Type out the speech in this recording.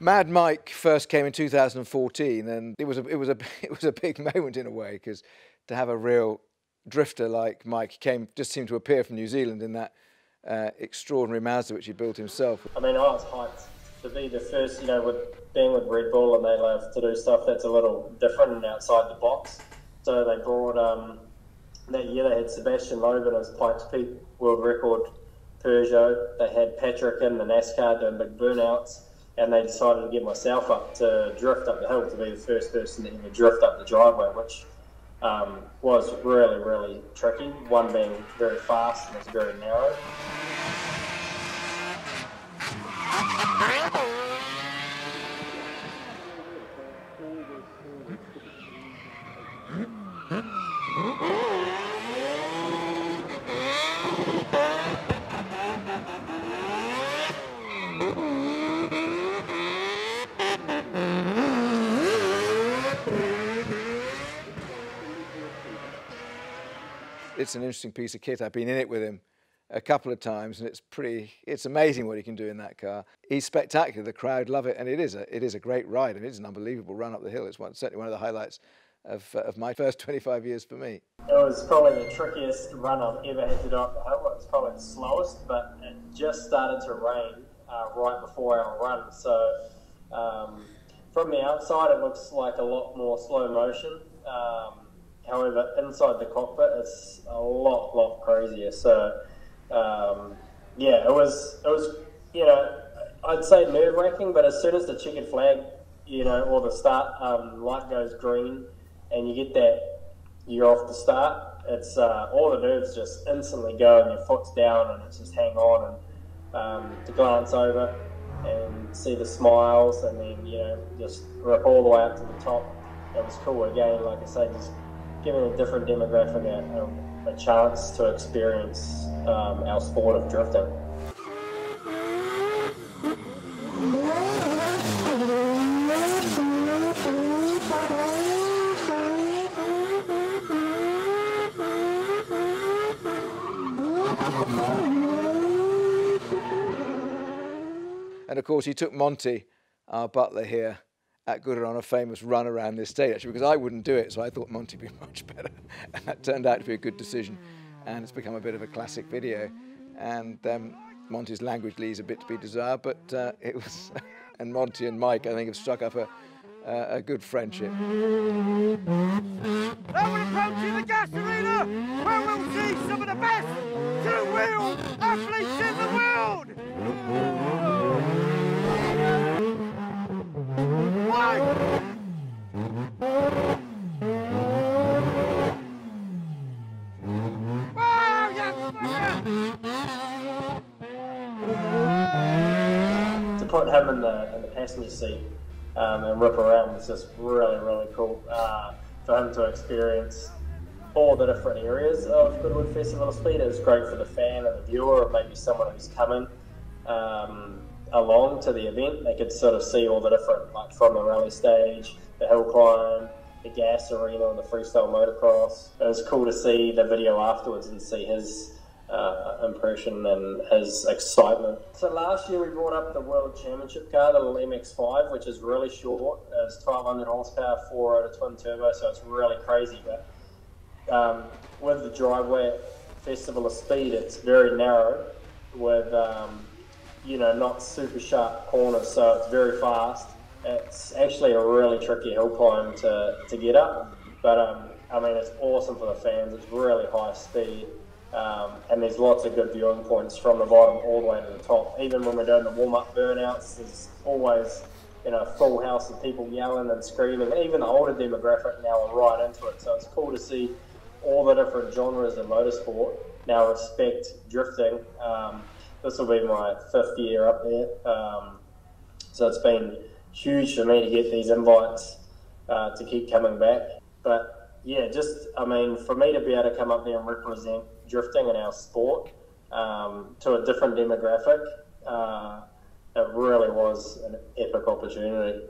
Mad Mike first came in 2014, and it was a big moment in a way, because to have a real drifter like Mike just seemed to appear from New Zealand in that extraordinary Mazda which he built himself. I mean, I was hyped to be the first, you know, with being with Red Bull, and they love to do stuff that's a little different and outside the box. So they brought, that year they had Sebastian Loeb in his Pikes Peak world record Peugeot. They had Patrick in the NASCAR doing big burnouts, and they decided to get myself up to drift up the hill, to be the first person to ever drift up the driveway, which was really, really tricky. One being very fast and it's very narrow. It's an interesting piece of kit. I've been in it with him a couple of times, and it's amazing what he can do in that car. He's spectacular. The crowd love it, and it is a great ride, and it is an unbelievable run up the hill. It's certainly one of the highlights of my first 25 years for me. It was probably the trickiest run I've ever had to do up the hill. It was probably the slowest, but it just started to rain right before our run. So from the outside, it looks like a lot more slow motion. However, inside the cockpit, it's a lot crazier. So, yeah, it was, you know, I'd say nerve-wracking, but as soon as the checkered flag, you know, or the start light goes green, and you get that, you're off the start, it's all the nerves just instantly go, and your foot's down, and it's just hang on, and to glance over and see the smiles, and then, you know, just rip all the way up to the top. It was cool. Again, like I say, just giving a different demographic a chance to experience our sport of drifting. And of course he took Monty, our butler here, at Goodwood on a famous run around this state, actually, because I wouldn't do it, so I thought Monty would be much better. And that turned out to be a good decision, and it's become a bit of a classic video. And Monty's language leaves a bit to be desired, but it was, and Monty and Mike, I think, have struck up a good friendship. Now we're approaching the gas arena, where we'll see some of the best two-wheel athletes in the world! To put him in the passenger seat and rip around was just really cool for him to experience all the different areas of Goodwood Festival of Speed. It was great for the fan and the viewer, or maybe someone who's coming along to the event. They could sort of see all the different, like from the rally stage, the hill climb, the gas arena, and the freestyle motocross. It was cool to see the video afterwards and see his impression and his excitement. So last year we brought up the World Championship car, the little MX-5, which is really short. It's 1200 horsepower, 4-rotor twin turbo, so it's really crazy. But with the driveway at Festival of Speed, it's very narrow with you know, not super sharp corners, so it's very fast. It's actually a really tricky hill climb to get up, but I mean, it's awesome for the fans. It's really high speed, and there's lots of good viewing points from the bottom all the way to the top. Even when we're doing the warm-up burnouts, there's always, you know, a full house of people yelling and screaming. Even the older demographic now are right into it, so it's cool to see all the different genres in motorsport now respect drifting. This will be my 5th year up there, so it's been huge for me to get these invites to keep coming back. But yeah, just, I mean, for me to be able to come up there and represent drifting in our sport to a different demographic, it really was an epic opportunity.